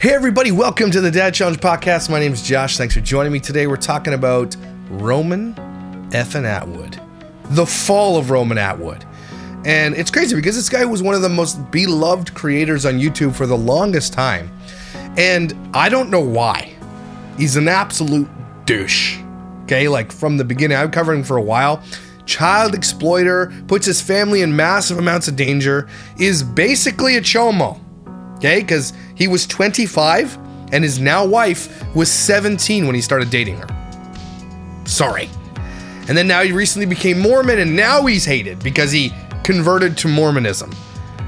Hey everybody, welcome to the Dad Challenge Podcast. My name is Josh. Thanks for joining me today. We're talking about Roman effing Atwood. The fall of Roman Atwood. And it's crazy because this guy was one of the most beloved creators on YouTube for the longest time. And I don't know why. He's an absolute douche. Okay, like from the beginning, I've covered him for a while. Child exploiter, puts his family in massive amounts of danger, is basically a chomo. Okay, because he was 25 and his now wife was 17 when he started dating her. Sorry. And then now he recently became Mormon and now he's hated because he converted to Mormonism.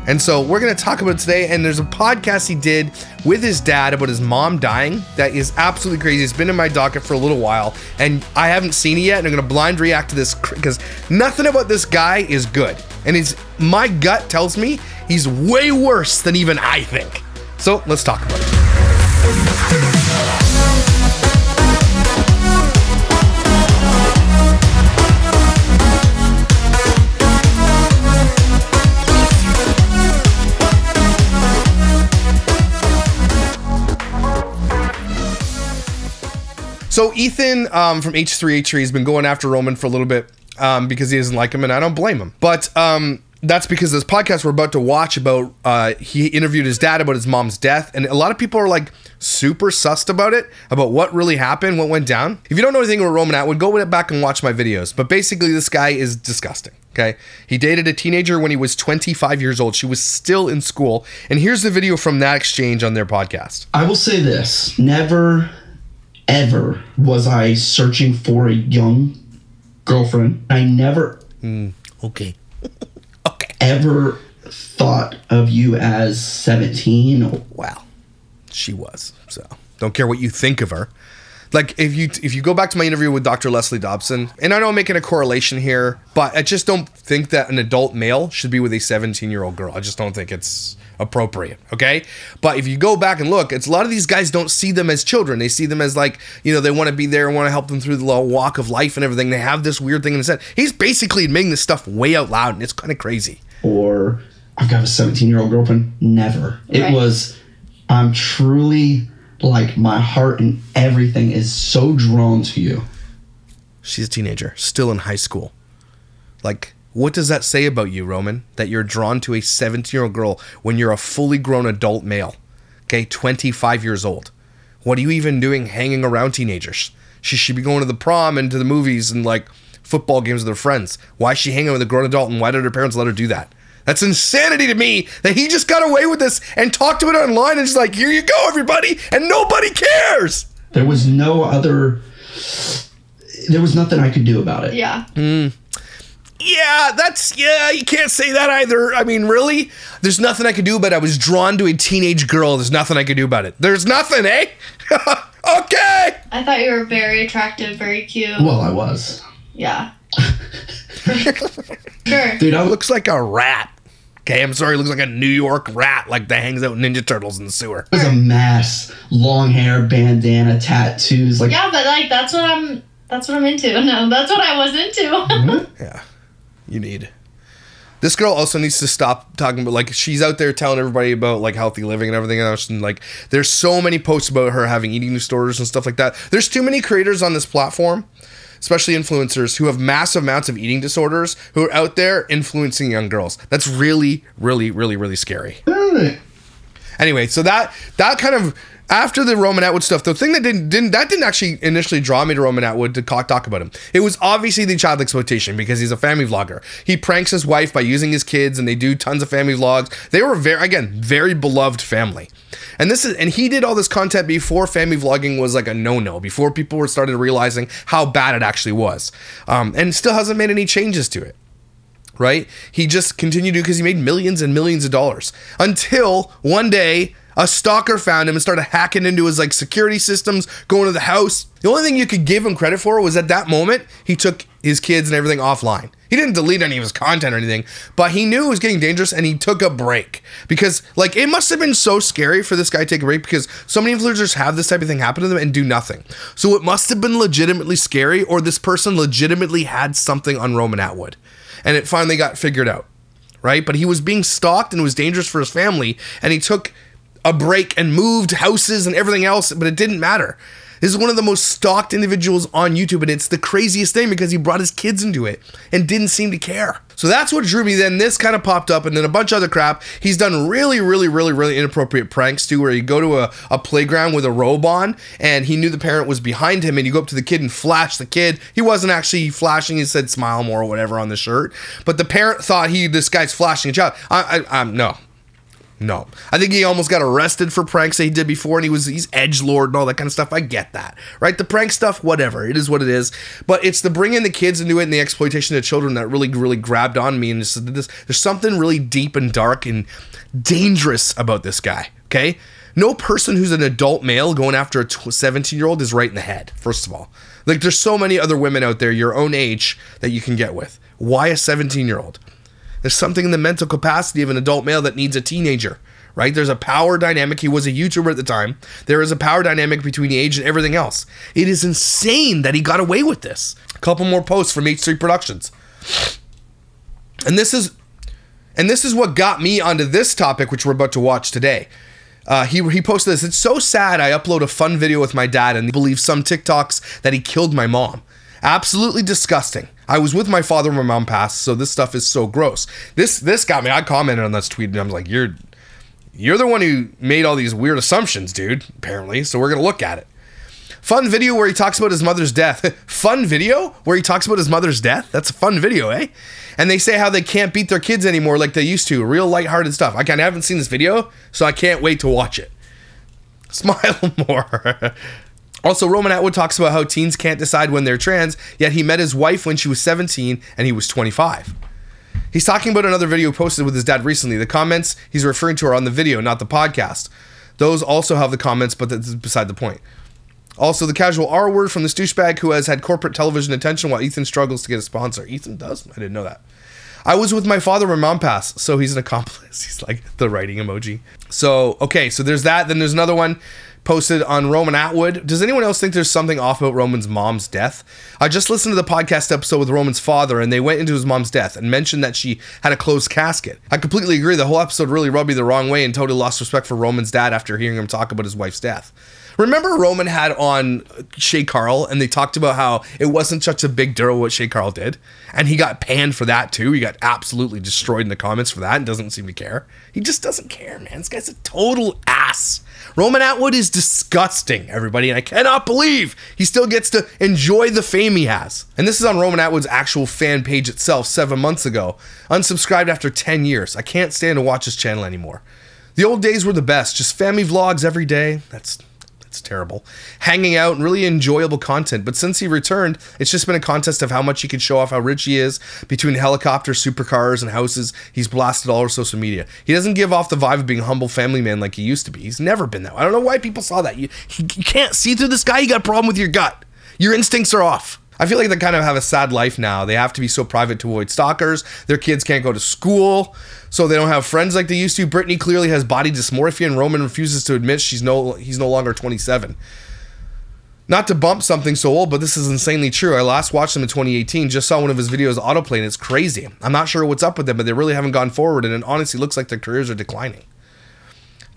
And so we're going to talk about it today, and there's a podcast he did with his dad about his mom dying that is absolutely crazy. It's been in my docket for a little while and I haven't seen it yet, and I'm going to blind react to this because nothing about this guy is good. And my gut tells me he's way worse than even I think. So let's talk about it. So Ethan from H3H3 has been going after Roman for a little bit because he doesn't like him, and I don't blame him. But that's because this podcast we're about to watch about, he interviewed his dad about his mom's death, and a lot of people are like super sussed about it, about what really happened, what went down. If you don't know anything about Roman Atwood, go back and watch my videos. But basically this guy is disgusting, okay? He dated a teenager when he was 25 years old. She was still in school. And here's the video from that exchange on their podcast. I will say this, never ever was I searching for a young girlfriend. I never Okay. ever thought of you as 17. Well, she was. So don't care what you think of her. Like if you go back to my interview with Dr. Leslie Dobson, and I know I'm making a correlation here, but I just don't think that an adult male should be with a 17-year-old girl. I just don't think it's appropriate, okay? But if you go back and look, it's a lot of these guys don't see them as children. They see them as like, you know, they want to be there and want to help them through the walk of life and everything. They have this weird thing in his head. He's basically admitting this stuff way out loud, and it's kind of crazy. Or I've got a 17-year-old girlfriend. Never. Right. It was, I'm truly, like, my heart and everything is so drawn to you. She's a teenager, still in high school. Like, what does that say about you, Roman? That you're drawn to a 17-year-old girl when you're a fully grown adult male, okay, 25 years old. What are you even doing hanging around teenagers? She should be going to the prom and to the movies and like football games with her friends. Why is she hanging with a grown adult, and why did her parents let her do that? That's insanity to me that he just got away with this and talked about it online and just like, here you go, everybody, and nobody cares. There was there was nothing I could do about it. Yeah. Yeah, you can't say that either. I mean, really? There's nothing I could do about it. I was drawn to a teenage girl. There's nothing I could do about it. There's nothing, eh? Okay. I thought you were very attractive, very cute. Well, I was. Yeah. Sure. Dude, looks like a rat. Okay, I'm sorry, looks like a New York rat, like that hangs out Ninja Turtles in the sewer. It was a mess. Long hair, bandana, tattoos. Like, yeah, but like that's what I'm into. No, that's what I was into. Mm-hmm. Yeah. You need. This girl also needs to stop talking about, like, she's out there telling everybody about like healthy living and everything else, and like there's so many posts about her having eating disorders and stuff like that. There's too many creators on this platform, especially influencers, who have massive amounts of eating disorders who are out there influencing young girls. That's really, really, really, really scary. Anyway, so that kind of, after the Roman Atwood stuff, the thing that didn't actually initially draw me to Roman Atwood to talk about him. It was obviously the child exploitation because he's a family vlogger. He pranks his wife by using his kids, and they do tons of family vlogs. They were very beloved family. And he did all this content before family vlogging was like a no-no, before people started realizing how bad it actually was. And still hasn't made any changes to it. Right? He just continued to, because he made millions and millions of dollars until one day a stalker found him and started hacking into his like security systems, going to the house. The only thing you could give him credit for was at that moment, he took his kids and everything offline. He didn't delete any of his content or anything, but he knew it was getting dangerous and he took a break because like it must have been so scary for this guy to take a break because so many influencers have this type of thing happen to them and do nothing. So it must have been legitimately scary, or this person legitimately had something on Roman Atwood and it finally got figured out, right? But he was being stalked and it was dangerous for his family, and he took a break and moved houses and everything else, but it didn't matter. This is one of the most stalked individuals on YouTube, and it's the craziest thing because he brought his kids into it and didn't seem to care. So that's what drew me. Then this kind of popped up, and then a bunch of other crap. He's done really inappropriate pranks too, where you go to a playground with a robe on, and he knew the parent was behind him, and you go up to the kid and flash the kid. He wasn't actually flashing. He said "smile more" or whatever on the shirt, but the parent thought this guy's flashing a child. No. I think he almost got arrested for pranks that he did before, and he's edgelord and all that kind of stuff. I get that, right? The prank stuff, whatever. It is what it is. But it's the bringing the kids into it and the exploitation of children that really grabbed on me. And there's something really deep and dark and dangerous about this guy, okay? No person who's an adult male going after a 17-year-old is right in the head, first of all. Like, there's so many other women out there your own age that you can get with. Why a 17-year-old? There's something in the mental capacity of an adult male that needs a teenager, right? There's a power dynamic. He was a YouTuber at the time. There is a power dynamic between the age and everything else. It is insane that he got away with this. A couple more posts from H3 Productions. And this is what got me onto this topic, which we're about to watch today. He posted this. It's so sad I upload a fun video with my dad and believe some TikToks that he killed my mom. Absolutely disgusting. I was with my father when my mom passed, so this stuff is so gross. This got me. I commented on this tweet and I was like, you're the one who made all these weird assumptions, dude, apparently. So we're going to look at it. Fun video where he talks about his mother's death. Fun video where he talks about his mother's death? That's a fun video, eh? And they say how they can't beat their kids anymore like they used to. Real lighthearted stuff. I haven't seen this video, so I can't wait to watch it. Smile more. Also, Roman Atwood talks about how teens can't decide when they're trans, yet he met his wife when she was 17 and he was 25. He's talking about another video posted with his dad recently. The comments he's referring to are on the video, not the podcast. Those also have the comments, but that's beside the point. Also, the casual R word from this douchebag who has had corporate television attention while Ethan struggles to get a sponsor. Ethan does? I didn't know that. I was with my father when mom passed, so he's an accomplice. He's like the writing emoji. So, okay, so there's that. Then there's another one posted on Roman Atwood. Does anyone else think there's something off about Roman's mom's death? I just listened to the podcast episode with Roman's father, and they went into his mom's death and mentioned that she had a closed casket. I completely agree. The whole episode really rubbed me the wrong way and totally lost respect for Roman's dad after hearing him talk about his wife's death. Remember Roman had on Shay Carl, and they talked about how it wasn't such a big deal what Shay Carl did, and he got panned for that too. He got absolutely destroyed in the comments for that and doesn't seem to care. He just doesn't care, man. This guy's a total ass. Roman Atwood is disgusting, everybody, and I cannot believe he still gets to enjoy the fame he has. And this is on Roman Atwood's actual fan page itself 7 months ago. Unsubscribed after 10 years. I can't stand to watch his channel anymore. The old days were the best. Just family vlogs every day. That's terrible. Hanging out and really enjoyable content. But since he returned, it's just been a contest of how much he can show off how rich he is. Between helicopters, supercars, and houses, he's blasted all over social media. He doesn't give off the vibe of being a humble family man like he used to be. He's never been that way. I don't know why people saw that. You can't see through this guy. You got a problem with your gut. Your instincts are off. I feel like they kind of have a sad life now. They have to be so private to avoid stalkers. Their kids can't go to school, so they don't have friends like they used to. Brittany clearly has body dysmorphia, and Roman refuses to admit he's no longer 27. Not to bump something so old, but this is insanely true. I last watched him in 2018, just saw one of his videos autoplay, and it's crazy. I'm not sure what's up with them, but they really haven't gone forward, and it honestly looks like their careers are declining.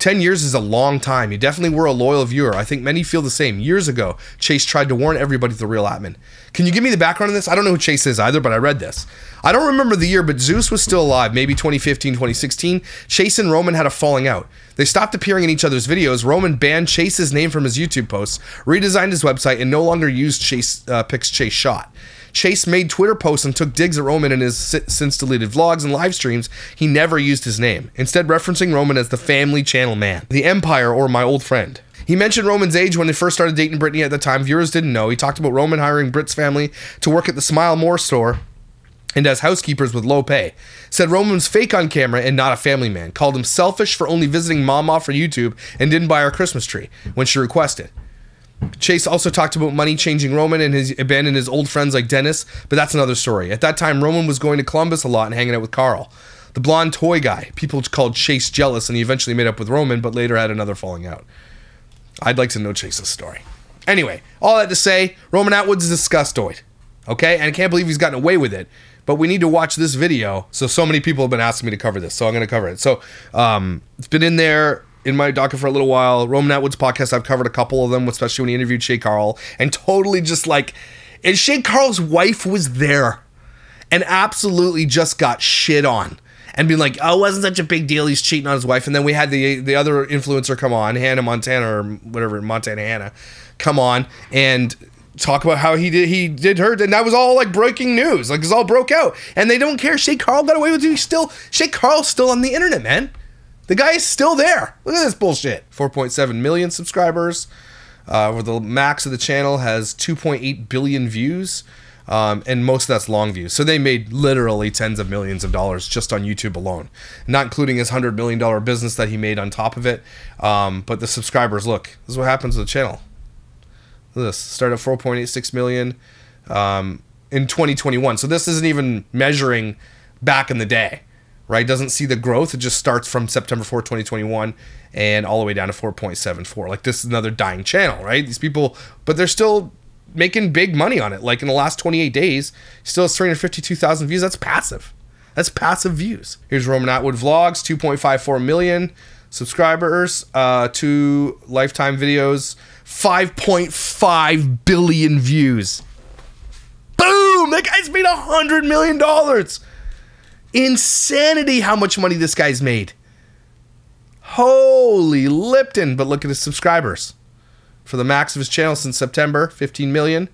10 years is a long time. You definitely were a loyal viewer. I think many feel the same. Years ago, Chase tried to warn everybody the real admin. Can you give me the background on this? I don't know who Chase is either, but I read this. I don't remember the year, but Zeus was still alive, maybe 2015, 2016. Chase and Roman had a falling out. They stopped appearing in each other's videos. Roman banned Chase's name from his YouTube posts, redesigned his website, and no longer used pics Chase shot. Chase made Twitter posts and took digs at Roman in his since deleted vlogs and live streams. He never used his name, instead referencing Roman as the family channel man, the Empire, or my old friend. He mentioned Roman's age when they first started dating Brittany at the time. Viewers didn't know. He talked about Roman hiring Britt's family to work at the Smile More store and as housekeepers with low pay. Said Roman was fake on camera and not a family man. Called him selfish for only visiting Mama for YouTube and didn't buy her Christmas tree when she requested. Chase also talked about money changing Roman and his abandoned his old friends like Dennis, but that's another story. At that time, Roman was going to Columbus a lot and hanging out with Carl, the blonde toy guy. People called Chase jealous, and he eventually made up with Roman, but later had another falling out. I'd like to know Chase's story. Anyway, all that to say, Roman Atwood's a disgustoid, okay? And I can't believe he's gotten away with it, but we need to watch this video. So many people have been asking me to cover this, so I'm going to cover it. So, it's been in there in my docket for a little while. Roman Atwood's podcast, I've covered a couple of them, especially when he interviewed Shay Carl, and totally just like, and Shay Carl's wife was there and absolutely just got shit on and being like, oh, it wasn't such a big deal, he's cheating on his wife. And then we had the other influencer come on, Hannah Montana or whatever, Montana Hannah, come on and talk about how he did her, and that was all like breaking news, like it's all broke out, and they don't care. Shay Carl got away with it. Shay Carl's still on the internet, man. The guy is still there. Look at this bullshit. 4.7 million subscribers. Where the max of the channel has 2.8 billion views, and most of that's long views. So they made literally tens of millions of dollars just on YouTube alone, not including his $100 million business that he made on top of it. But the subscribers, look, this is what happens to the channel. This started at 4.86 million in 2021. So this isn't even measuring back in the day, right? Doesn't see the growth. It just starts from September 4, 2021 and all the way down to 4.74. Like, this is another dying channel, right? These people, but they're still making big money on it. Like, in the last 28 days, still has 352,000 views. That's passive. That's passive views. Here's Roman Atwood Vlogs, 2.54 million subscribers, 2 lifetime videos, 5.5 billion views. Boom! That guy's made $100 million. Insanity how much money this guy's made. Holy Lipton. But look at his subscribers. For the max of his channel since September, 15 million.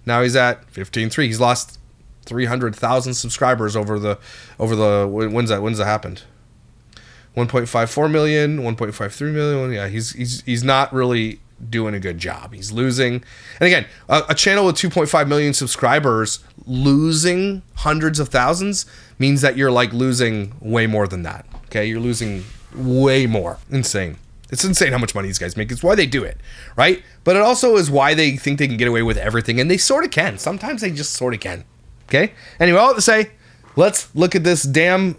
Now he's at 15.3. He's lost 300,000 subscribers over the when's that happened? 1.54 million, 1.53 million. Yeah, he's not really doing a good job. He's losing. And again, a channel with 2.5 million subscribers losing hundreds of thousands means that you're like losing way more than that. Okay, you're losing way more. Insane. It's insane how much money these guys make. It's why they do it, right? But it also is why they think they can get away with everything, and they sort of can. Sometimes they just sort of can. Okay? Anyway, all to say, let's look at this damn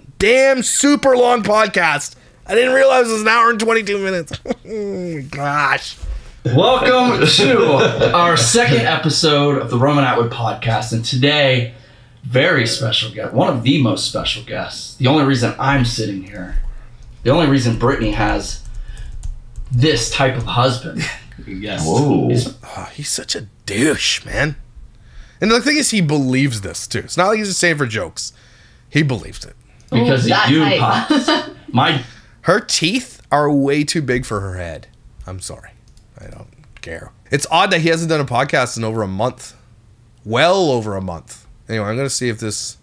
super long podcast. I didn't realize it was an hour and 22 minutes. Oh my gosh. Welcome to our second episode of the Roman Atwood podcast, and today, very special guest, one of the most special guests. The only reason I'm sitting here, the only reason Brittany has this type of husband. Yes. Whoa. He's such a douche, man. And the thing is, he believes this too. It's not like he's just saying for jokes. He believes it. Because of you, Pops. Her teeth are way too big for her head. I'm sorry. I don't care. It's odd that he hasn't done a podcast in over a month. Well over a month. Anyway, I'm going to see if this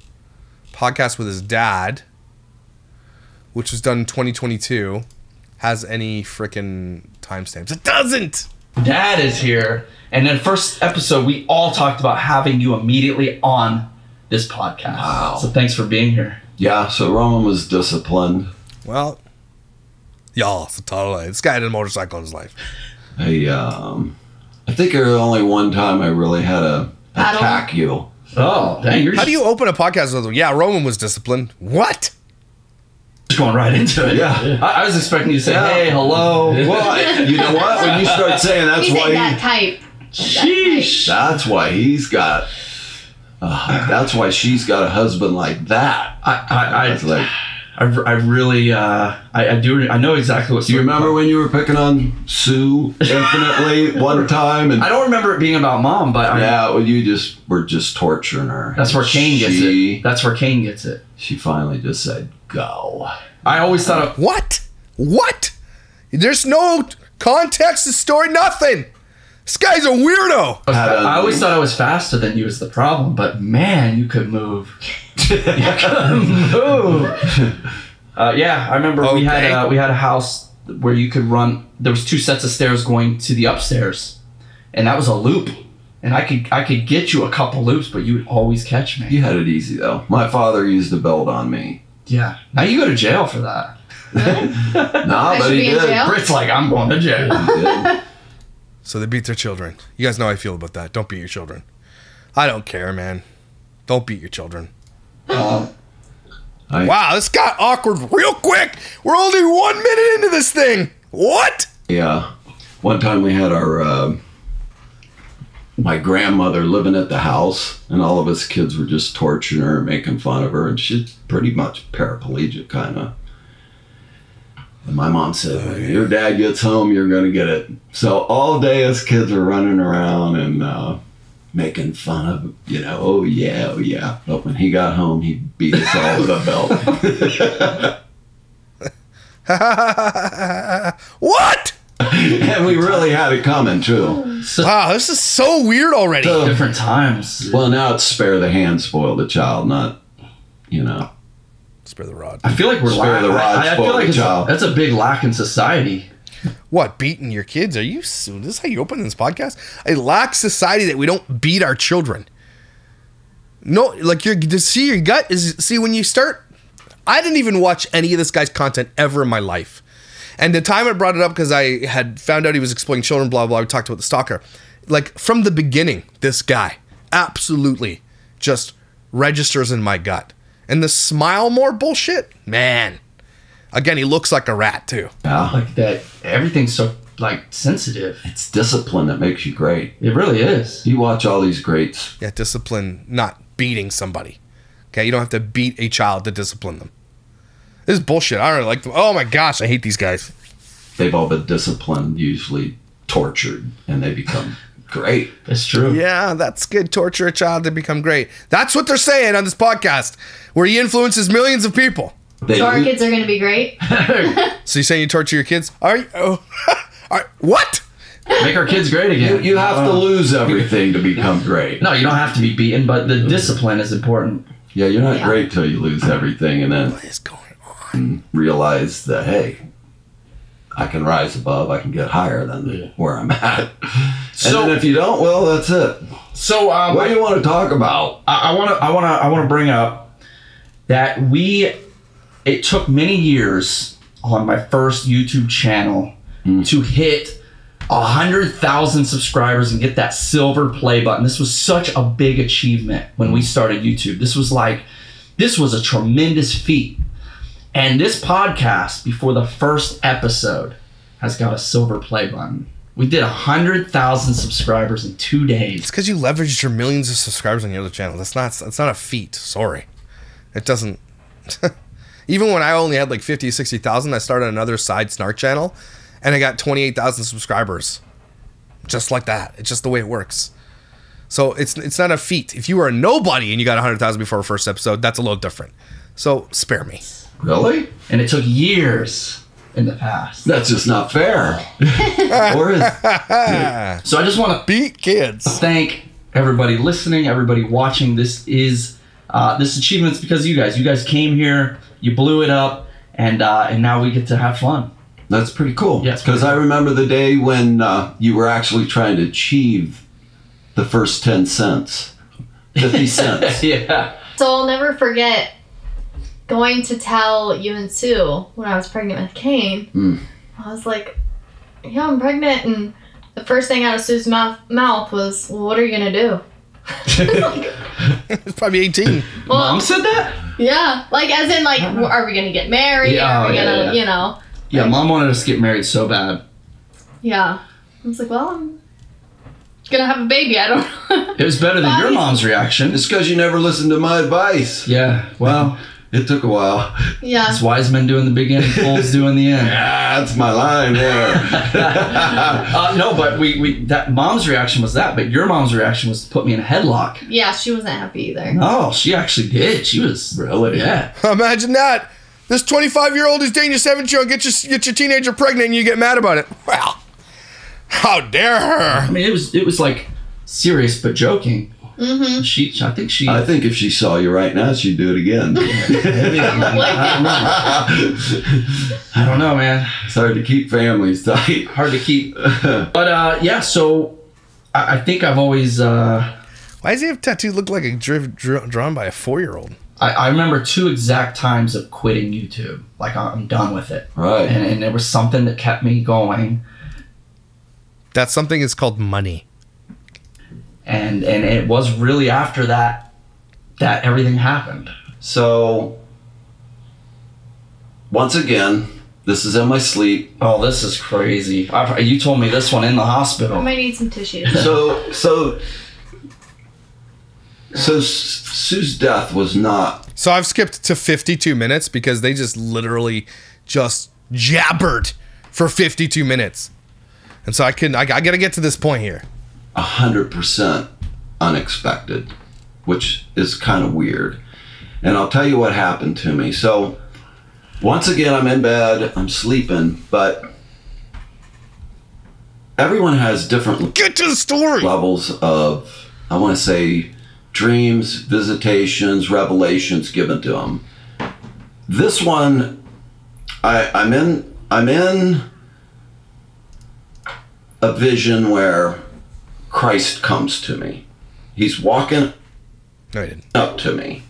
podcast with his dad, which was done in 2022, has any freaking timestamps. It doesn't! Dad is here. And in the first episode, we all talked about having you immediately on this podcast. Wow. So thanks for being here. Yeah, so Roman was disciplined. Well, y'all, it's a total lie. This guy had a motorcycle in his life. I think there was only one time I really had to attack you. Oh, dang. How do you open a podcast with, yeah, Roman was disciplined? What? Just going right into it. Yeah. I was expecting you to say, hey, hello. Well, you know what? When you start saying that's He's why that type. Sheesh. that's why he's got that's why she's got a husband like that. I really I know exactly what. Do you remember when you were picking on Sue infinitely one time? And I don't remember it being about Mom, but well, you were just torturing her. That's where Cain gets it. That's where Cain gets it. She finally just said, "Go." I always thought of what? There's no context to the story. Nothing. This guy's a weirdo. I always thought I was faster than you was the problem, but man, you could move. You could move. Yeah, I remember we had a house where you could run. There was 2 sets of stairs going to the upstairs, and that was a loop. And I could get you a couple loops, but you would always catch me. You had it easy though. My father used a belt on me. Yeah. Now you go to jail for that. Nah, but he did. Britt's like, I'm going to jail. He did. So they beat their children. You guys know how I feel about that. Don't beat your children. I don't care, man. Don't beat your children. Wow, this got awkward real quick. We're only 1 minute into this thing. What? Yeah. One time we had our my grandmother living at the house, and all of us kids were just torturing her, making fun of her, and she's pretty much paraplegic, kind of. And my mom said, when your dad gets home, you're going to get it. So all day us kids are running around and making fun of, oh yeah. But when he got home, he beat us all with a belt. What? And we really had it coming, too. Wow, this is so weird already. Different times. Well, now it's spare the hand, spoil the child, not, Spare the rod. I feel like we're Spare the rod, I spoil feel like the child. that's a big lack in society. What, beating your kids? Are you? This is how you open this podcast? I lack society that we don't beat our children. No, like to see your gut is see when you start. I didn't even watch any of this guy's content ever in my life, and the time I brought it up because I had found out he was exploiting children. Blah blah. We talked about the stalker. Like from the beginning, this guy absolutely just registers in my gut. And the smile more bullshit, man. Again, he looks like a rat too. Yeah. Like that, everything's so like sensitive. It's discipline that makes you great. It really is. You watch all these greats. Yeah, discipline, not beating somebody. Okay, you don't have to beat a child to discipline them. This is bullshit. I don't like them. Oh my gosh, I hate these guys. They've all been disciplined, usually tortured, and they become great. It's true. Yeah, that's good. Torture a child to become great. That's what they're saying on this podcast, where he influences millions of people. So our kids are going to be great. So you're saying you torture your kids? Are you? Oh, what? Make our kids great again. You have to lose everything to become great. No, you don't have to be beaten, but the discipline is important. Yeah, you're not great till you lose everything and then What is going on? realize that, hey, I can rise above, I can get higher than where I'm at. So- and then if you don't, well, that's it. So What do you want to talk about? I want to bring up that it took many years on my first YouTube channel to hit 100,000 subscribers and get that silver play button. This was such a big achievement when we started YouTube. This was a tremendous feat. And this podcast, before the first episode, has got a silver play button. We did 100,000 subscribers in 2 days. It's because you leveraged your millions of subscribers on your other channel. That's not a feat. Sorry. It doesn't. Even when I only had like 50, 60,000, I started another side snark channel and I got 28,000 subscribers. Just like that. It's just the way it works. So it's not a feat. If you were a nobody and you got 100,000 before our first episode, that's a little different. So spare me. Really? And it took years in the past. That's just not fair. Or is So I just want to Beat kids. thank everybody listening, everybody watching. This achievement's because of you guys. You guys came here, you blew it up, and now we get to have fun. That's pretty cool. Yes. Because I remember the day when you were actually trying to achieve the first 10 cents. 50 cents. Yeah. So I'll never forget going to tell you and Sue when I was pregnant with Kane. I was like, yeah, I'm pregnant. And the first thing out of Sue's mouth was, well, what are you going to do? It's probably 18. Well, Mom said that? yeah. Like, as in, like, are we going to get married? Yeah, Are we yeah, going to, yeah. Yeah, Mom wanted us to get married so bad. Yeah. I was like, well, I'm going to have a baby. I don't know. It was better than your mom's reaction. It's because you never listened to my advice. Yeah, well, It took a while. Yeah. it's wise men doing the beginning, fools doing the end. Yeah, that's my line there. No, but that mom's reaction was that, but your mom's reaction was to put me in a headlock. Yeah, she wasn't happy either. No, she actually did. She was Really? Yeah. Imagine that. This 25-year-old who's dating your 7-year-old get your teenager pregnant and you get mad about it. Well, how dare her? I mean, it was like serious but joking. Mm-hmm. I think if she saw you right now, she'd do it again. I don't know, man. It's hard to keep families tight. Hard to keep. But yeah, so I think I've always. Why does he have tattoo look like a drawn by a 4-year-old? I remember 2 exact times of quitting YouTube. Like, I'm done with it. Right. And there was something that kept me going. That something is called money. And it was really after that everything happened. So, once again, this is in my sleep. Oh, this is crazy. You told me this one in the I hospital. might need some tissues. So Sue's death was not. So I've skipped to 52 minutes because they just literally just jabbered for 52 minutes. And so I got to get to this point here. 100% unexpected, which is kind of weird. And I'll tell you what happened to me. So once again, I'm in bed, I'm sleeping, but everyone has different Get to the story. levels of, I want to say, dreams, visitations, revelations given to them. This one, I'm in a vision where Christ comes to me. He's walking No, he didn't. up to me.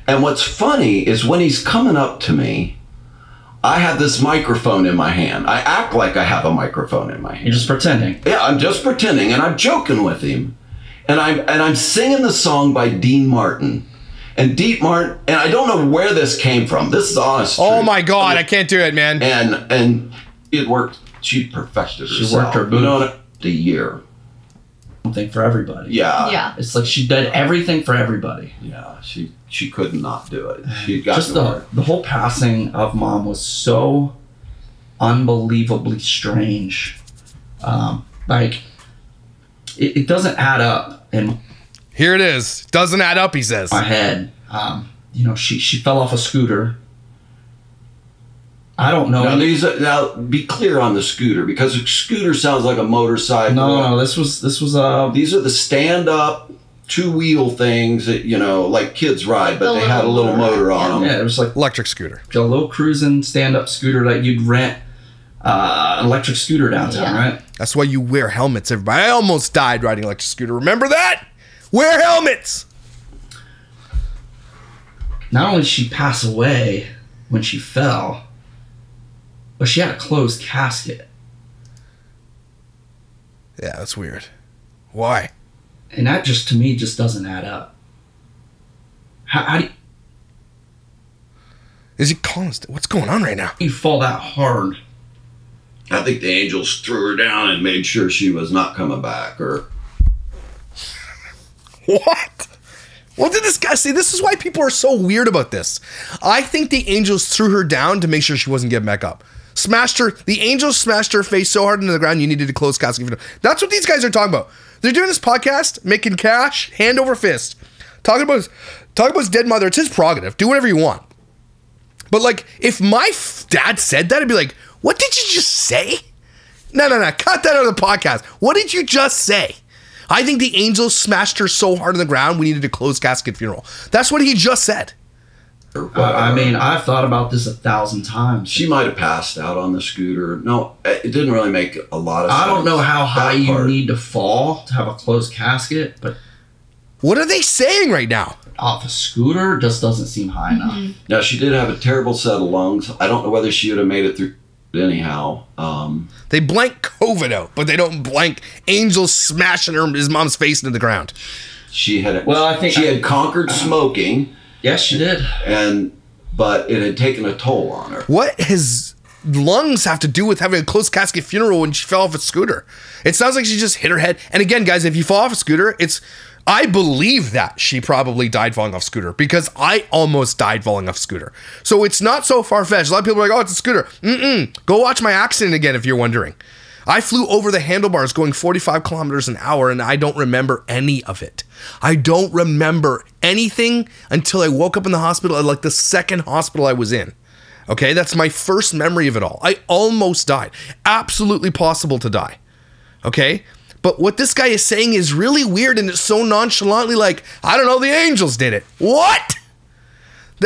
And what's funny is when he's coming up to me, I have this microphone in my hand. I act like I have a microphone in my hand. You're just pretending. Yeah, I'm just pretending, and I'm joking with him. And I'm singing the song by Dean Martin. And Dean Martin, and I don't know where this came from. This is honest. Oh truth. my God, I can't do it, man. And it worked. She perfected herself. She worked her You know, move. a year. Something for everybody. Yeah. Yeah. It's like she did everything for everybody. Yeah. She could not do it. She got Just the whole passing of Mom was so unbelievably strange. Like it doesn't add up in Here it is. Doesn't add up, he says. my head. You know, she fell off a scooter. I don't know. Now be clear on the scooter, because a scooter sounds like a motorcycle. No, this was These are the stand-up 2-wheel things that, you know, like kids ride, but The they had a little little motor on them. yeah, it was like Electric scooter. a little cruising stand-up scooter that you'd rent an electric scooter downtown, Yeah. right? That's why you wear helmets, everybody. I almost died riding electric scooter. Remember that? Wear helmets. Not only did she pass away when she fell, but she had a closed casket. Yeah, that's weird. Why? And that just, to me, just doesn't add up. How do Is he calling us? What's going on right now? you fall that hard? I think the angels threw her down and made sure she was not coming back. Or What? What did this guy say? This is why people are so weird about this. I think the angels threw her down to make sure she wasn't getting back up. Smashed her. The angels smashed her face so hard into the ground you needed to close casket. That's what these guys are talking about. They're doing this podcast, making cash, hand over fist, talking about his dead mother. It's his prerogative. Do whatever you want. But like, if my dad said that, I'd be like, "What did you just say?" No. Cut that out of the podcast. What did you just say? I think the angels smashed her so hard on the ground we needed a closed casket funeral. That's what he just said. I mean, I've thought about this 1,000 times. she might have passed out on the scooter. No, it didn't really make a lot of sense. I don't know how high That you part. need to fall to have a closed casket, but What are they saying right now? off a scooter just doesn't seem high enough. Now, she did have a terrible set of lungs. I don't know whether she would have made it through anyhow. They blank COVID out, but they don't blank angels smashing his mom's face into the ground. She had Well, I think she had conquered smoking, Yes, she did. but it had taken a toll on her. What his lungs have to do with having a closed casket funeral when she fell off a scooter? It sounds like she just hit her head. And again, guys, if you fall off a scooter, I believe that she probably died falling off a scooter because I almost died falling off a scooter. So it's not so far-fetched. A lot of people are like, "Oh, it's a scooter." Go watch my accident again if you're wondering. I flew over the handlebars going 45 kilometers an hour and I don't remember any of it. I don't remember anything until I woke up in the hospital at like the second hospital I was in. Okay, that's my first memory of it all. I almost died. Absolutely possible to die. Okay? But what this guy is saying is really weird and it's so nonchalantly like, I don't know, the angels did it. What?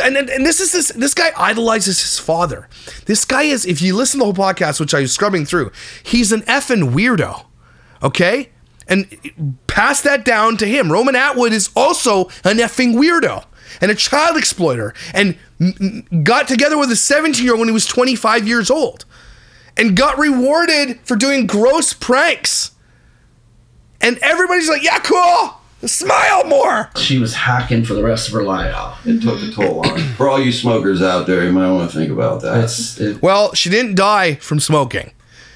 And this guy idolizes his father. This guy is, if you listen to the whole podcast, which I was scrubbing through, he's an effing weirdo. Okay? And pass that down to him. Roman Atwood is also an effing weirdo and a child exploiter and got together with a 17-year-old when he was 25 years old and got rewarded for doing gross pranks. And everybody's like, yeah, cool. Smile more. She was hacking for the rest of her life. It took a toll on her. For all you smokers out there, you might want to think about that. Well, she didn't die from smoking.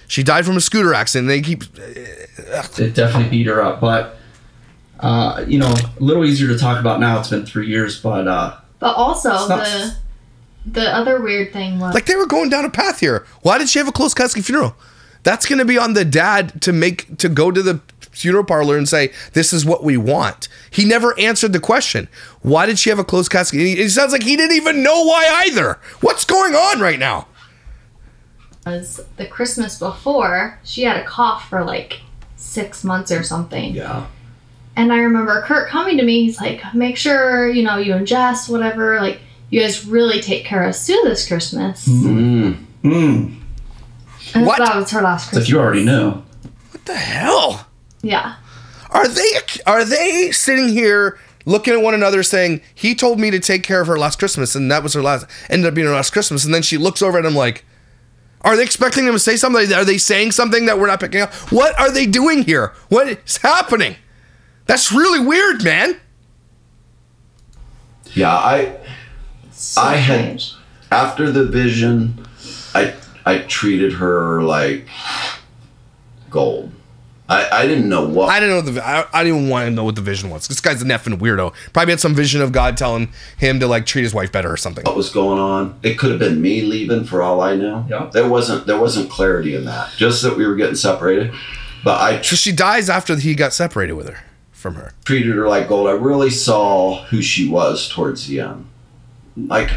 She died from a scooter accident. They keep... It definitely beat her up. But, you know, a little easier to talk about now. It's been 3 years, but... But also It's not- the other weird thing was... Like, they were going down a path here. Why did she have a closed casket funeral? That's going to be on the dad to go to the funeral parlor and say, this is what we want. He never answered the question. Why did she have a closed casket? It sounds like he didn't even know why either. What's going on right now? Was the Christmas before, she had a cough for like 6 months or something. Yeah. And I remember Kurt coming to me, he's like, make sure, you know, you and Jess, whatever, like, you guys really take care of Sue this Christmas. Mm. Mm. And What? that was her last Christmas. Like you already knew. What the hell? Yeah. Are they sitting here looking at one another saying, he told me to take care of her last Christmas, and that was ended up being her last Christmas, and then she looks over at him like, are they expecting him to say something? Are they saying something that we're not picking up? What are they doing here? What is happening? That's really weird, man. Yeah, I had, after the vision, I treated her like gold. I didn't know what. I didn't know I didn't want to know what the vision was. This guy's an effing weirdo. Probably had some vision of God telling him to like treat his wife better or something. What was going on? It could have been me leaving for all I know. Yeah. There wasn't clarity in that. Just that we were getting separated. But So she dies after he got separated with her from her. treated her like gold. I really saw who she was towards the end. Like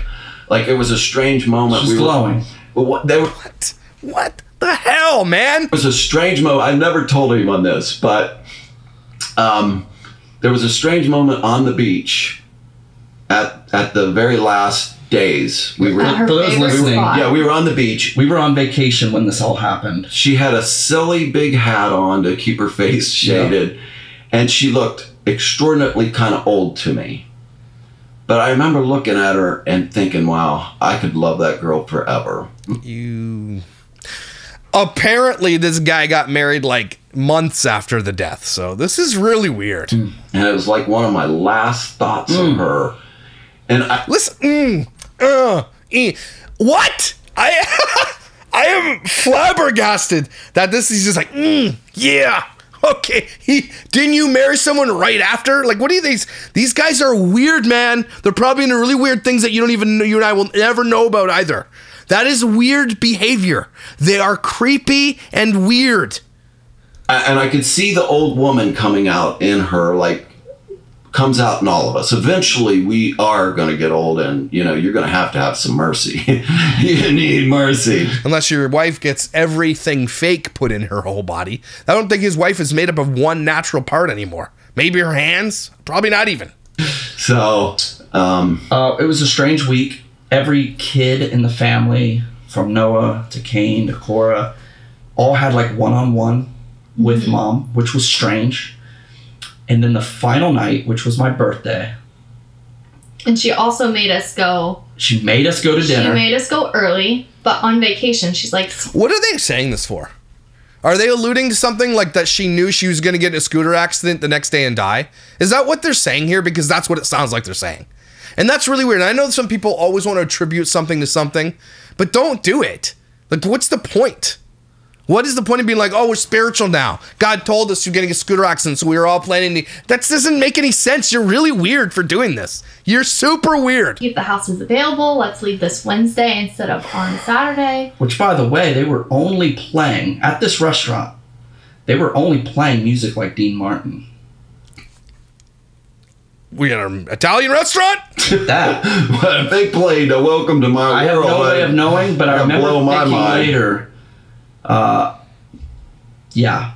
it was a strange moment. She's glowing. What The hell, man? It was a strange moment. I never told anyone this, but there was a strange moment on the beach at the very last days. We were At her For those favorite listening, spot. yeah, we were on the beach. We were on vacation when this all happened. She had a silly big hat on to keep her face shaded, and she looked extraordinarily kind of old to me. But I remember looking at her and thinking, wow, I could love that girl forever. Apparently, this guy got married like months after the death, so this is really weird. And it was like one of my last thoughts of her. And Listen, what? I am flabbergasted that this is just like, yeah, okay. Didn't you marry someone right after? Like, what are these guys are weird, man. They're probably into really weird things that you don't even know, you and I will never know about either. That is weird behavior. They are creepy and weird. And I could see the old woman coming out in her, like, comes out in all of us. Eventually, we are going to get old, and, you know, you're going to have some mercy. You need mercy. Unless your wife gets everything fake put in her whole body. I don't think his wife is made up of one natural part anymore. Maybe her hands? Probably not even. So, It was a strange week. Every kid in the family, from Noah to Cain to Cora, all had like one-on-one with mom, which was strange. And then the final night, which was my birthday. And she also made us go. She made us go to dinner. She made us go early, but on vacation. She's like, What are they saying this for? Are they alluding to something like that she knew she was going to get in a scooter accident the next day and die? Is that what they're saying here? Because that's what it sounds like they're saying. And that's really weird. I know some people always want to attribute something to something, but don't do it. Like, what's the point? What is the point of being like, oh, we're spiritual now? God told us you're getting a scooter accident, so we were all planning to... That doesn't make any sense. You're really weird for doing this. You're super weird. if the house is available, let's leave this Wednesday instead of on Saturday. Which, by the way, they were only playing, at this restaurant, they were only playing music like Dean Martin. We got an Italian restaurant? That. what if they played Welcome to My I have World? no way of knowing, but I remember blow my thinking mind. later, yeah.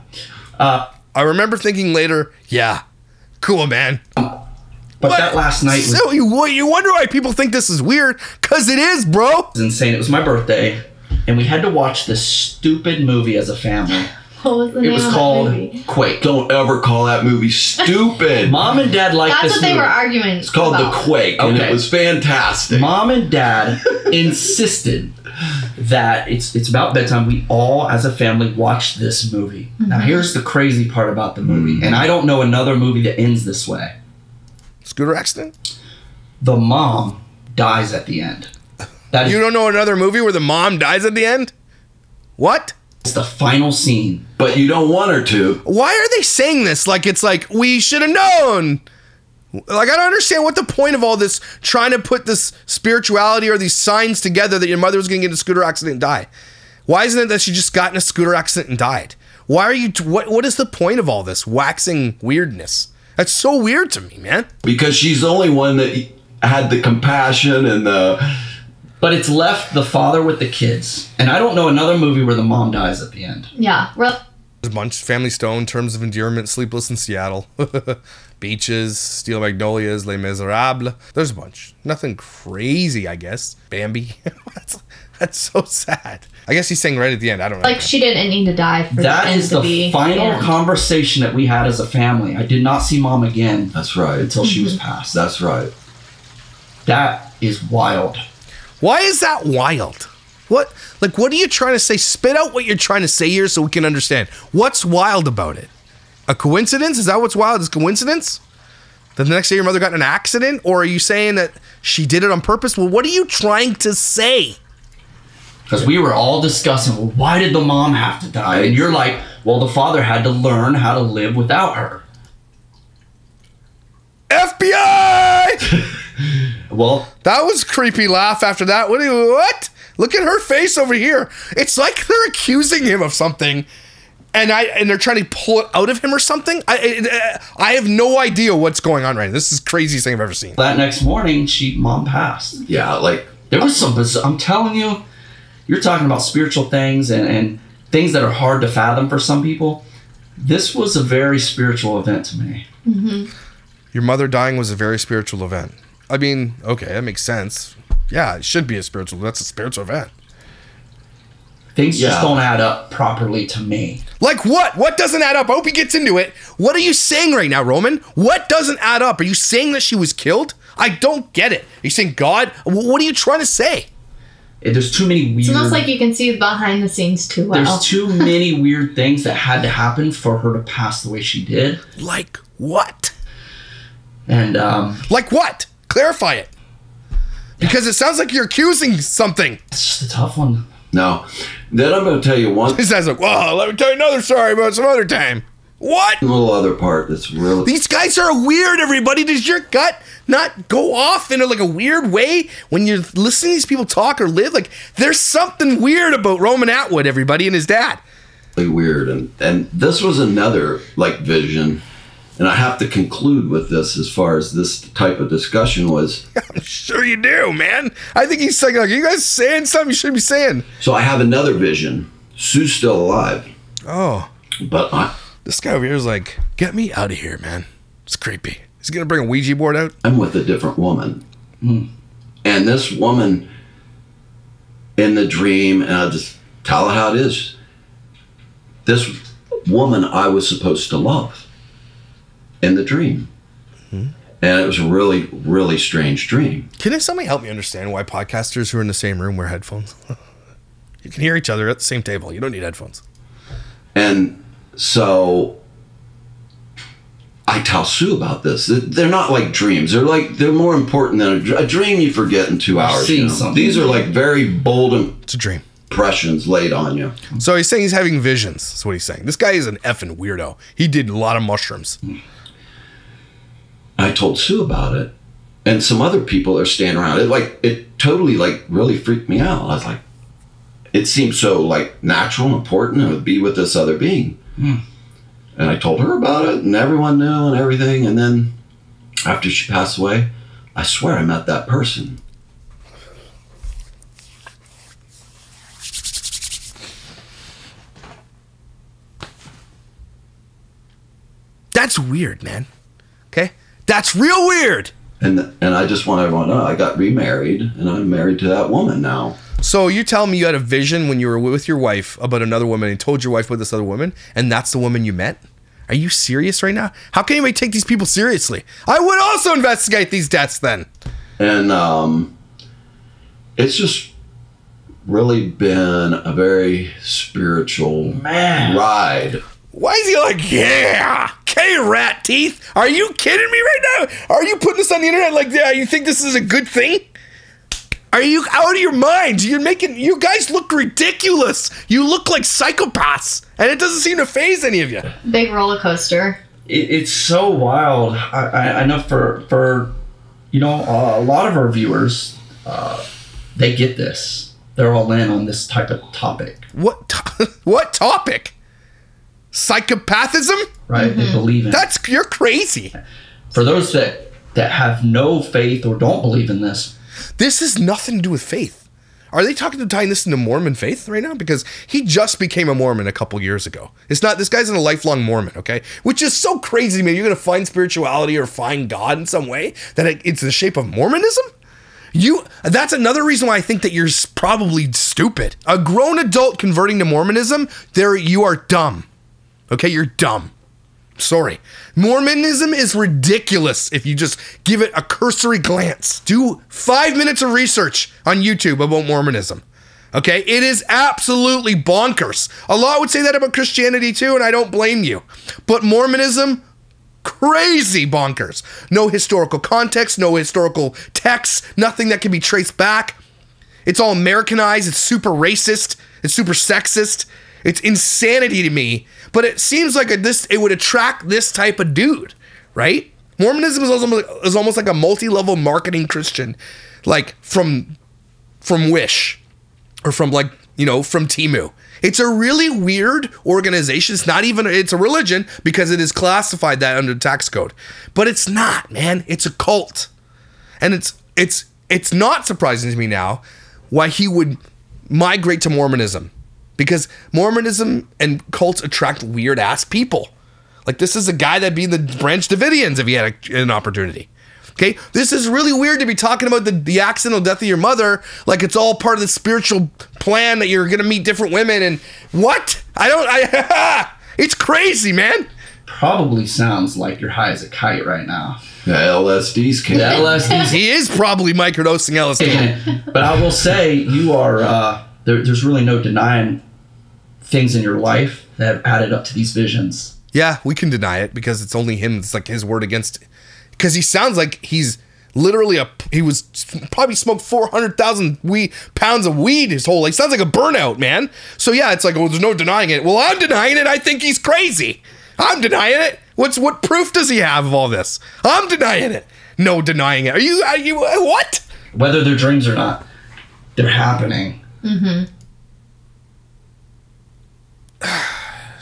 I remember thinking later, yeah, cool, man. But What? that last night was So you wonder why people think this is weird? Because it is, bro. insane. It was my birthday, and we had to watch this stupid movie as a family. What was the It name was of called that movie? Quake. Don't ever call that movie stupid. Mom and Dad liked That's this what they movie. were arguing It's called about. The Quake, and Okay. it was fantastic. Mom and Dad insisted that it's about bedtime. We all, as a family, watched this movie. Now, here's the crazy part about the movie, and I don't know another movie that ends this way. Scooter accident? The mom dies at the end. That is You don't know another movie where the mom dies at the end? What? the final scene. But you don't want her to. Why are they saying this? Like, it's like, we should have known. Like, I don't understand what the point of all this, trying to put this spirituality or these signs together that your mother was going to get in a scooter accident and die. Why isn't it that she just got in a scooter accident and died? Why are you, what is the point of all this waxing weirdness? That's so weird to me, man. Because she's the only one that had the compassion and the... But it's left the father with the kids. And I don't know another movie where the mom dies at the end. Yeah. There's a bunch. Family Stone, Terms of Endearment, Sleepless in Seattle, Beaches, Steel Magnolias, Les Miserables. There's a bunch. Nothing crazy, I guess. Bambi. That's so sad. I guess he's saying right at the end. I don't know. Like, she didn't need to die for that is the final conversation that we had as a family. I did not see mom again. That's right. Until she was passed. That's right. That is wild. Why is that wild? What are you trying to say? Spit out what you're trying to say here so we can understand. What's wild about it? A coincidence? Is that what's wild? Is coincidence? That the next day your mother got in an accident? Or are you saying that she did it on purpose? Well, what are you trying to say? Because we were all discussing, well, why did the mom have to die? And you're like, well, the father had to learn how to live without her. FBI! Well, that was a creepy laugh after that. What? Look at her face over here. It's like they're accusing him of something, and they're trying to pull it out of him or something. I have no idea what's going on right now. This is the craziest thing I've ever seen. That next morning, mom passed. Yeah, like there was some bizarre. I'm telling you, you're talking about spiritual things and things that are hard to fathom for some people. This was a very spiritual event to me. Mm-hmm. Your mother dying was a very spiritual event. I mean, okay, that makes sense. Yeah, it should be a spiritual. That's a spiritual event. Things just don't add up properly to me. Like what? What doesn't add up? I hope he gets into it. What are you saying right now, Roman? What doesn't add up? Are you saying that she was killed? I don't get it. Are you saying God? What are you trying to say? There's too many weird... It's almost like you can see behind the scenes too well. There's too many weird things that had to happen for her to pass the way she did. Like what? And, like what? Clarify it. Because it sounds like you're accusing something. It's just a tough one. No. Then I'm going to tell you one... He says like, well, let me tell you another story about some other time. What? A little other part that's really... These guys are weird, everybody. Does your gut not go off in like a weird way when you're listening to these people talk or live? Like, there's something weird about Roman Atwood, everybody, and his dad. Weird. And this was another, like, vision. And I have to conclude with this as far as this type of discussion was. I'm sure you do, man. I think he's saying, like, you guys saying something you shouldn't be saying. So I have another vision. Sue's still alive. Oh. But this guy over here is like, get me out of here, man. It's creepy. Is he going to bring a Ouija board out? I'm with a different woman. And this woman in the dream, and I'll just tell it how it is. This woman I was supposed to love in the dream. And it was a really, really strange dream. Can somebody help me understand why podcasters who are in the same room wear headphones? You can hear each other at the same table. You don't need headphones. And so I tell Sue about this. They're not like dreams. They're more important than a dream you forget in 2 hours. You know? These are like very bold it's a dream. Impressions laid on you. So he's saying he's having visions. That's what he's saying. This guy is an effing weirdo. He did a lot of mushrooms. I told Sue about it, and some other people are standing around. It totally really freaked me out. I was like, it seemed so like natural and important, and would be with this other being. And I told her about it, and everyone knew and everything. And then after she passed away, I swear I met that person. That's weird, man. Okay? That's real weird. And I just want everyone to know I got remarried, and I'm married to that woman now. So you tell me you had a vision when you were with your wife about another woman and told your wife about this other woman, and that's the woman you met? Are you serious right now? How can anybody take these people seriously? I would also investigate these deaths then. And it's just really been a very spiritual ride. Why is he like, yeah, K-rat teeth? Are you kidding me right now? Are you putting this on the internet like, yeah, you think this is a good thing? Are you out of your mind? You guys look ridiculous. You look like psychopaths, and it doesn't seem to faze any of you. Big roller coaster. it's so wild. I know for a lot of our viewers, they get this. They're all in on this type of topic. What topic? Psychopathism? Right? They believe in it. You're crazy. For those that have no faith or don't believe in this. This has nothing to do with faith. Are they tying this into Mormon faith right now? Because he just became a Mormon a couple years ago. It's not, this guy's a lifelong Mormon, okay? Which is so crazy, man. You're going to find spirituality or find God in some way that it's the shape of Mormonism? That's another reason why I think that you're probably stupid. A grown adult converting to Mormonism, you are dumb. Okay, you're dumb. Sorry. Mormonism is ridiculous if you just give it a cursory glance. Do 5 minutes of research on YouTube about Mormonism. Okay? It is absolutely bonkers. A lot would say that about Christianity too, and I don't blame you. But Mormonism, crazy bonkers. No historical context, no historical texts, nothing that can be traced back. It's all Americanized, it's super racist, it's super sexist. It's insanity to me, but it seems like it would attract this type of dude, right? Mormonism is almost like a multi-level marketing Christian, like from Wish or from from Temu. It's a really weird organization. It's a religion because it is classified that under tax code, but it's not, man. It's a cult, and it's not surprising to me now why he would migrate to Mormonism. Because Mormonism and cults attract weird ass people. Like, this is a guy that'd be in the Branch Davidians if he had an opportunity. Okay, this is really weird to be talking about the accidental death of your mother like it's all part of the spiritual plan that you're gonna meet different women and what? It's crazy, man. Probably sounds like you're high as a kite right now. The LSD's kicking. He is probably microdosing LSD. But I will say, you are there's really no denying things in your life that have added up to these visions. Yeah, we can deny it because it's only him. It's like his word against it. Because he sounds like he's literally he was probably smoked 400,000 pounds of weed his whole life. He sounds like a burnout, man. So yeah, it's like, well, there's no denying it. Well, I'm denying it. I think he's crazy. I'm denying it. What proof does he have of all this? I'm denying it. No denying it. Are you what? Whether they're dreams or not, they're happening. Mm-hmm.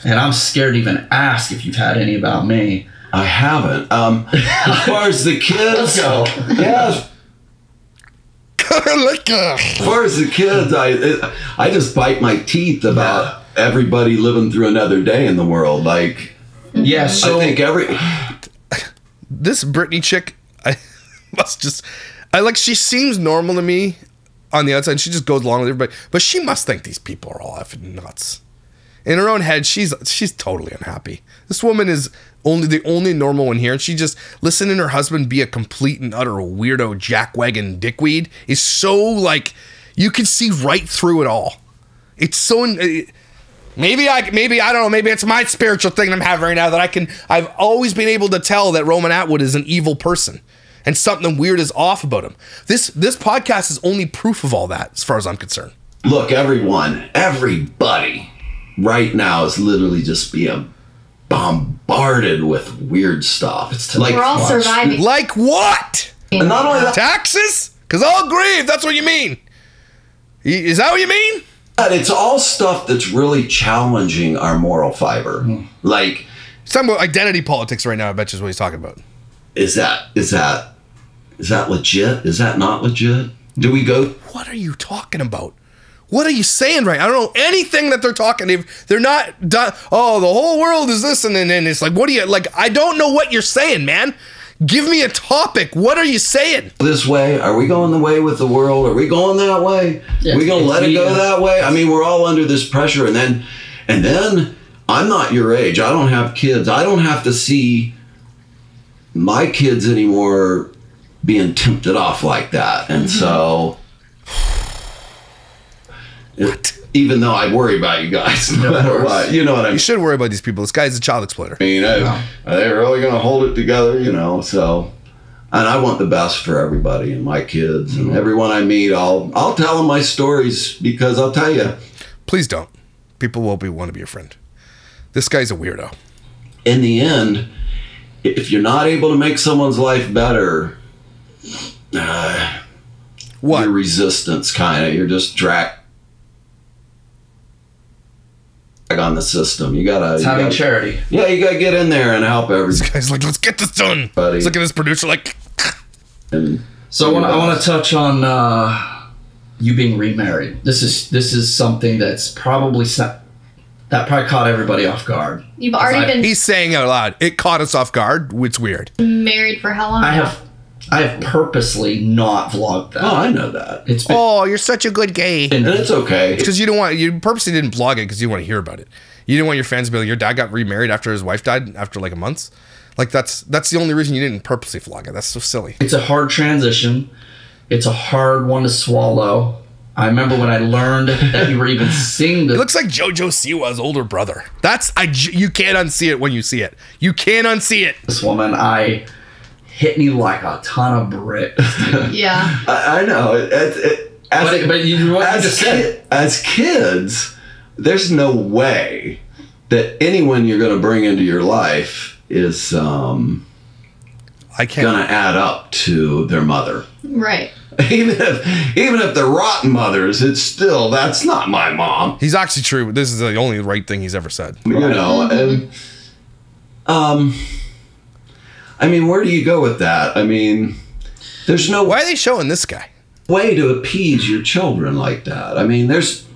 And I'm scared to even ask if you've had any about me. I haven't. As far as the kids, yeah. As far as the kids, I just bite my teeth about everybody living through another day in the world. Like, yeah, so I think this Britney chick, she seems normal to me on the outside. She just goes along with everybody, but she must think these people are all effing nuts. In her own head, she's totally unhappy. This woman is the only normal one here, and she just listening to her husband be a complete and utter weirdo jackwagon dickweed is so, like, you can see right through it all. It's so maybe I don't know, maybe it's my spiritual thing I'm having right now that I've always been able to tell that Roman Atwood is an evil person and something weird is off about him. This podcast is only proof of all that as far as I'm concerned. Look, everybody right now is literally just being bombarded with weird stuff. It's like, we're all surviving. Like what? And not only that, taxes? Because I'll agree if that's what you mean. Is that what you mean? It's all stuff that's really challenging our moral fiber. Like, he's talking about identity politics right now. I bet you is what he's talking about. Is that legit? Is that not legit? Do we go? What are you talking about? What are you saying, right? I don't know anything that they're talking. They're not done. Oh, the whole world is this, and then it's like, what do you like? I don't know what you're saying, man. Give me a topic. What are you saying? This way? Are we going the way with the world? Are we going that way? Yeah, are we going to let it go that way? I mean, we're all under this pressure, and then I'm not your age. I don't have kids. I don't have to see my kids anymore being tempted off like that, and so. What? Even though I worry about you guys, no matter what, you know what I mean. You should worry about these people. This guy's a child exploiter. I mean, are they really going to hold it together? You know, so, and I want the best for everybody and my kids and everyone I meet. I'll tell them my stories because I'll tell you. Please don't. People won't want to be your friend. This guy's a weirdo. In the end, if you're not able to make someone's life better, What? your resistance kind of, you're just drag on the system. You gotta. It's having charity. Yeah, you gotta get in there and help This everybody. guy's like, let's get this done. He's looking at his producer like, And So I want to touch on you being remarried. This is something that's probably caught everybody off guard. You've already been he's saying out loud, it caught us off guard. It's weird. married for how long? I now? have purposely not vlogged that. oh, I know that, It's been, Oh, you're such a good gay. and it's okay. Because you purposely didn't blog it because you didn't want to hear about it. You didn't want your fans to be like, your dad got remarried after his wife died after like a month. Like that's the only reason you didn't purposely vlog it. That's so silly. it's a hard transition. It's a hard one to swallow. I remember when I learned that you were even seeing It the looks like JoJo Siwa's older brother. You can't unsee it when you see it. You can't unsee it. this woman. I hit me like a ton of bricks. Yeah. I know. But you what you just said. As kids, there's no way that anyone you're going to bring into your life is I can't. going to add up to their mother. Right. Even if they're rotten mothers, it's still, that's not my mom. He's actually true. This is the only right thing he's ever said. You know, and I mean, where do you go with that? I mean, there's no Why are they showing this guy? way to appease your children like that. I mean, there's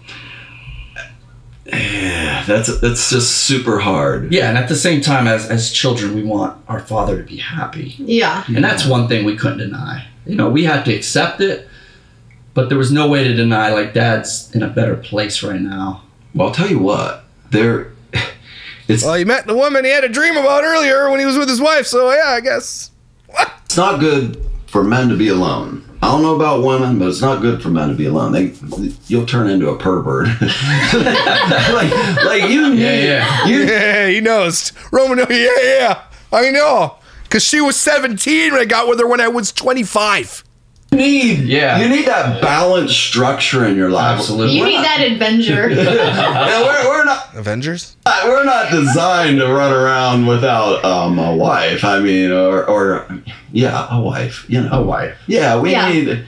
that's just super hard. Yeah, and at the same time, as children, we want our father to be happy. Yeah. And that's one thing we couldn't deny. You know, we had to accept it, but there was no way to deny, like, Dad's in a better place right now. Well, I'll tell you what, Well, he met the woman he had a dream about earlier when he was with his wife, so yeah, I guess. What? it's not good for men to be alone. I don't know about women, but it's not good for men to be alone. You'll turn into a pervert. like you need, Yeah, he knows. Roman, yeah. I know. Because she was 17 when I got with her when I was 25. you need Yeah. that balanced structure in your life. Absolutely. You need that adventure. Yeah, Avengers? we're not designed to run around without a wife. I mean, or a wife. You know, A wife. Yeah, we Yeah. need.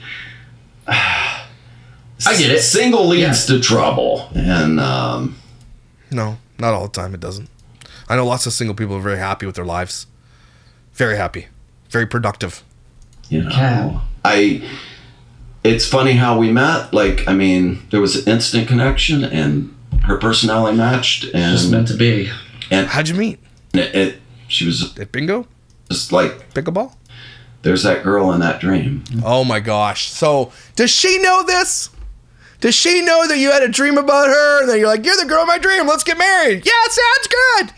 I get it. Single leads to trouble, and No, not all the time. It doesn't. I know lots of single people are very happy with their lives. Very happy. Very productive. you know, Can. It's funny how we met. Like, I mean, there was an instant connection, and her personality matched, and Just meant to be. How'd you meet? she was At bingo? just like, Pickleball? there's that girl in that dream. Oh my gosh. So, does she know this? Does she know that you had a dream about her? And then you're like, you're the girl of my dream. Let's get married. Yeah, sounds good.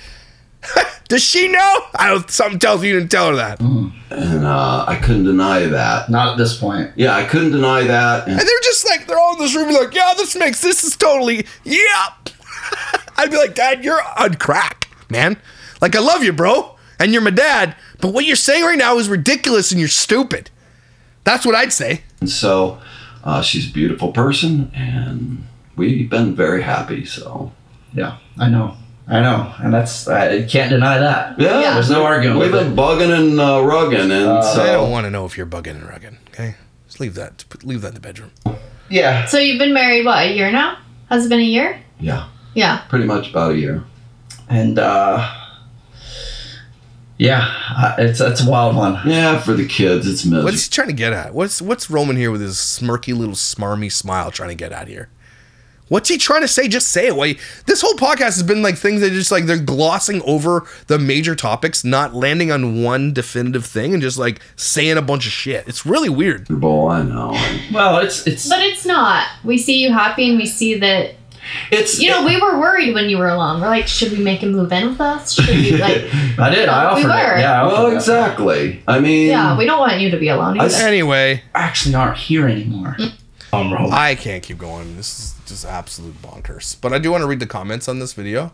Does she know? Something tells me you didn't tell her that. And I couldn't deny that. Not at this point. Yeah, I couldn't deny that. And And they're just like, they're all in this room like, yeah, this is totally, yeah. I'd be like, Dad, you're on crack, man. Like, I love you, bro. And you're my dad. But what you're saying right now is ridiculous and you're stupid. That's what I'd say. so she's a beautiful person, and we've been very happy. So Yeah, I know. And that's, I can't deny that. yeah, There's no arguing We've with been it. bugging and rugging, and so I don't want to know if you're bugging and rugging, okay? Just leave that in the bedroom. Yeah. So you've been married, what, a year now? Has it been a year? yeah, Yeah. pretty much about a year. And, it's a wild one. Yeah, for the kids, it's miserable. What's he trying to get at? What's Roman here with his smirky little smarmy smile trying to get at here? What's he trying to say? Just say it. Why? This whole podcast has been like things that just like they're glossing over the major topics, not landing on one definitive thing, and just like saying a bunch of shit. It's really weird. Bowl, I know. Well, it's But it's not. We see you happy and we see that, It's you know, we were worried when you were alone. We're like, should we make him move in with us? Should we, like, I did. I We offered were. it. Yeah, I offered well, it. exactly. I mean, yeah, we don't want you to be alone either. Anyway, Actually aren't here anymore. Roman. I can't keep going. This is just absolute bonkers. But I do want to read the comments on this video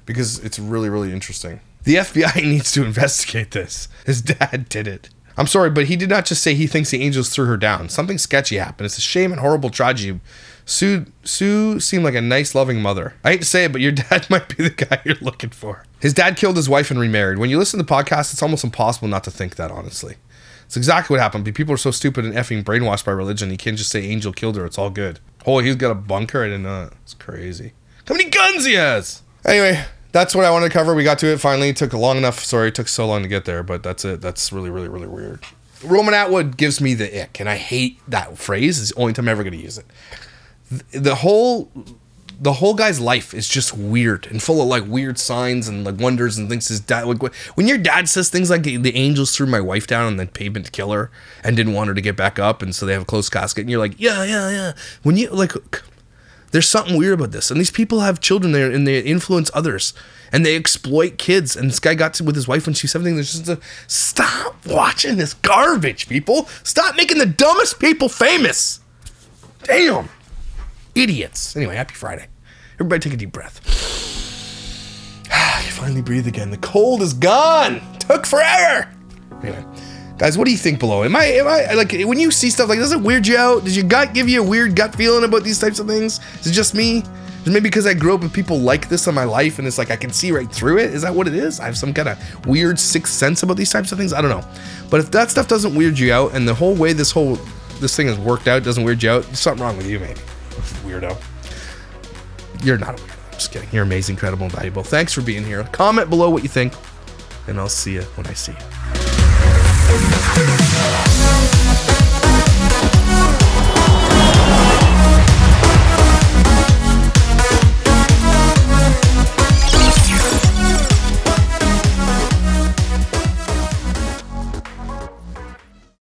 because it's really, really interesting. The FBI needs to investigate this. His dad did it. I'm sorry, but he did not just say he thinks the angels threw her down. Something sketchy happened. It's a shame and horrible tragedy. Sue seemed like a nice, loving mother. I hate to say it, but your dad might be the guy you're looking for. His dad killed his wife and remarried. When you listen to the podcast, it's almost impossible not to think that, honestly. It's exactly what happened. People are so stupid and effing brainwashed by religion. You can't just say Angel killed her. It's all good. Oh, he's got a bunker? I didn't know that. It's crazy. How many guns he has? Anyway, that's what I wanted to cover. We got to it finally. It took long enough. Sorry, it took so long to get there, but that's it. That's really, really, really weird. Roman Atwood gives me the ick, and I hate that phrase. It's the only time I'm ever going to use it. The whole guy's life is just weird and full of like weird signs and like wonders and things. His dad, like, when your dad says things like the angels threw my wife down on the pavement to kill her and didn't want her to get back up, and so they have a closed casket, and you're like, yeah. When you like, there's something weird about this. And these people have children there, and they influence others, and they exploit kids. And this guy got to with his wife when she was 17. There's just stop watching this garbage, people. Stop making the dumbest people famous. Damn. Idiots. Anyway, happy Friday. Everybody take a deep breath. You finally breathe again. The cold is gone. Took forever. Anyway, guys, what do you think below? Am I like, when you see stuff like this, does it weird you out? Does your gut give you a weird gut feeling about these types of things? Is it just me? Is it maybe because I grew up with people like this in my life and it's like I can see right through it? Is that what it is? I have some kind of weird sixth sense about these types of things? I don't know. But if that stuff doesn't weird you out and the whole way this thing has worked out doesn't weird you out, there's something wrong with you, maybe. Weirdo. You're not a weirdo. I'm just kidding. You're amazing, incredible, and valuable. Thanks for being here. Comment below what you think, and I'll see you when I see you.